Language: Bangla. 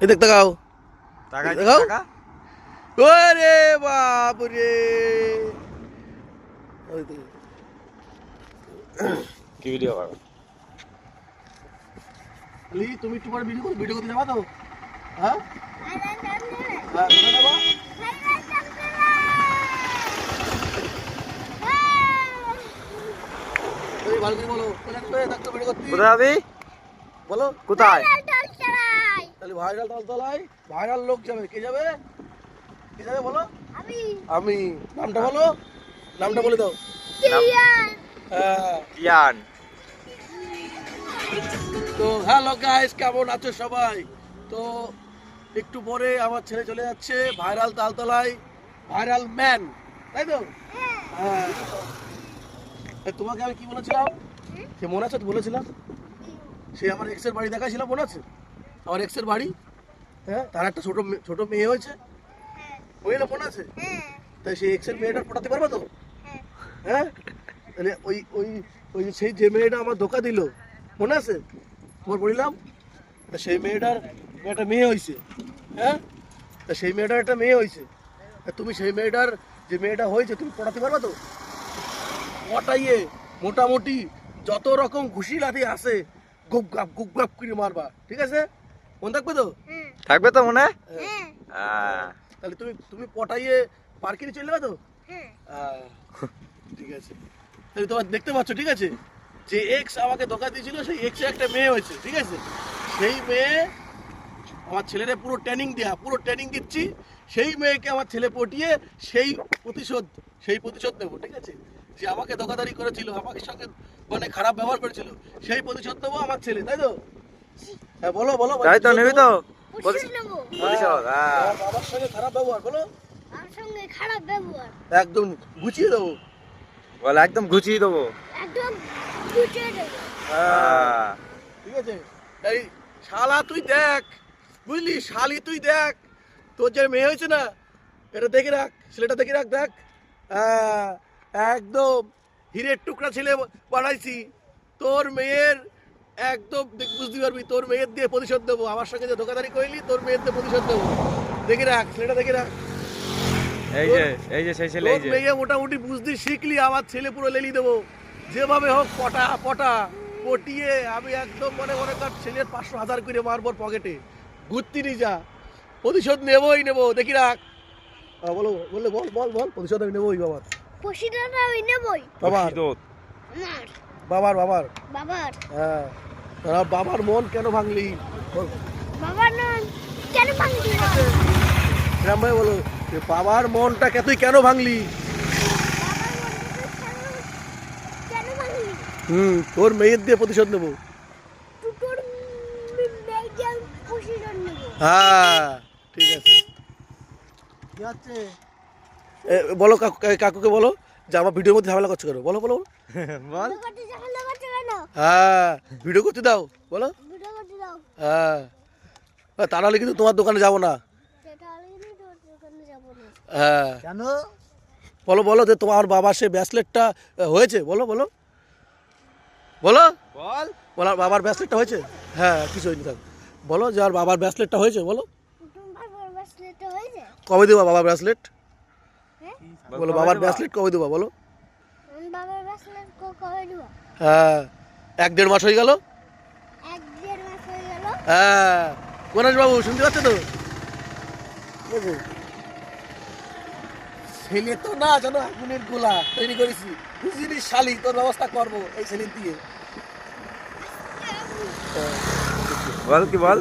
এই দেখ তাকাও টাকা দেখাও। টাকা ওরে বাপ রে ওই তো। কি ভিডিও করো? লি তুমি তোমার ভিডিও করতে যাবা তো? হ্যাঁ হ্যাঁ কোথায় যাবা? এই ভালো করে বলো কোথায় থাকতো ভিডিও করতে কোথায় যাবি? বলো কোথায়? তাহলে ভাইরাল তালতলায় ভাইরাল লোক যাবে কে যাবে বলো আমি নামটা বলো নামটা বলে দাও হ্যাঁ কিয়ান। তো হ্যালো গাইস কেমন আছো সবাই তো একটু পরে আমার ছেলে চলে যাচ্ছে ভাইরাল তালতলায় ভাইরাল ম্যান তাই তো হ্যাঁ তোমাকে আমি কি বলেছিলাম সে মনে আছে তো বলেছিলাম সে আমার এক্সের বাড়ি দেখাইছিলাম মনে আছে আমার এক্সের বাড়ি হ্যাঁ তার একটা ছোট মেয়ে হয়েছে বুঝলে মনে আছে তাই সেই এক্সের মেয়েটা পটাতে পারবে তো হ্যাঁ তাহলে ওই ওই ওই সেই যে মেয়েটা আমার ধোকা দিল মনে আছে তোমার বললাম তা সেই মেয়েটার একটা মেয়ে হয়েছে হ্যাঁ তা সেই মেয়েটার একটা মেয়ে হয়েছে তা তুমি সেই মেয়েটার যে মেয়েটা হয়েছে তুমি পটাতে পারবে তো পটাইয়ে মোটামুটি যত রকম ঘুষি লাথি আছে গুপ গাপ করে মারবা ঠিক আছে মনে থাকবে তো থাকবে তো মনে? তাহলে তুমি তুমি পটাইয়ে পার্কে চলে যাবে তো ঠিক আছে তাহলে তোমার দেখতে পাচ্ছ ঠিক আছে যে এক্স আমাকে ধোকা দিয়েছিল সেই এক্সে একটা মেয়ে হয়েছে ঠিক আছে সেই মেয়ে আমার ছেলেরে পুরো ট্রেনিং দিচ্ছি সেই মেয়েকে আমার ছেলে পটিয়ে সেই প্রতিশোধ নেবো ঠিক আছে যে আমাকে ধোকাধারি করেছিল আমাকে সঙ্গে মানে খারাপ ব্যবহার করেছিল সেই প্রতিশোধ নেবো আমার ছেলে তাই তো হ্যাঁ বলো বলো তাই তো নেবি তো? আমার বাবার সঙ্গে খারাপ ব্যবহার বলো একদম গুছিয়ে দেবো বল একদম গুছিয়ে দেবো। ঠিক আছে এই শালা তুই দেখ বুঝলি শালি তুই দেখ তোর যে মেয়ে হয়েছে না এটা দেখে রাখ ছেলেটা দেখে রাখ দেখ একদম হীরের টুকরা ছেলে বানাইছি তোর মেয়ের একদম বুঝতে পারবি তোর মেয়ের দিয়ে প্রতিশোধ দেবো আমার সঙ্গে যে ধোকাধারি করলি তোর মেয়ের দিয়ে প্রতিশোধ দেবো দেখে রাখ ছেলেটা দেখে রাখ এই যে সেই ছেলে এই যে মেয়ে মোটামুটি বুঝতে শিখলি আমার ছেলে পুরো লেলি দেবো যেভাবে হোক পটিয়ে আমি একদম মনে কর ছেলের 500,000 করে মারবো পকেটে ঘুরতি নি যা প্রতিশোধ নেবই দেখি রাখ বলো বললে বল প্রতিশোধ আমি নেবই বাবার হ্যাঁ বাবার মন কেন ভাঙলি রাম ভাই বলো বাবার মনটা তুই কেন ভাঙলি তোর মেয়ের দিয়ে প্রতিশোধ নেবো হ্যাঁ ঠিক আছে বলো কাকুকে বলো যে আমার ভিডিওর মধ্যে ঝামেলা করছো কেন বলো বল হ্যাঁ ভিডিও করতে দাও বলো হ্যাঁ তা নাহলে কিন্তু তোমার দোকানে যাবো না হ্যাঁ কেন বলো যে তোমার বাবার সে ব্রেসলেটটা হয়েছে বলো বাবার ব্রেসলেটটা হয়েছে হ্যাঁ কিছু হয়নি থাক বলো যে আর বাবার ব্রেসলেটটা হয়েছে বলো কবে দেবা বাবার ব্রেসলেট বলো বাবার ব্রেসলেট কবে দেবা বলো হ্যাঁ 1-1.5 মাস হয়ে গেল হ্যাঁ গণেশ বাবু শুনতে পাচ্ছ তো ছেলে তো না জানো আগুনের গোলা তৈরি করেছি বুঝলি শালি তোর ব্যবস্থা করবো এই ছেলে দিয়ে বল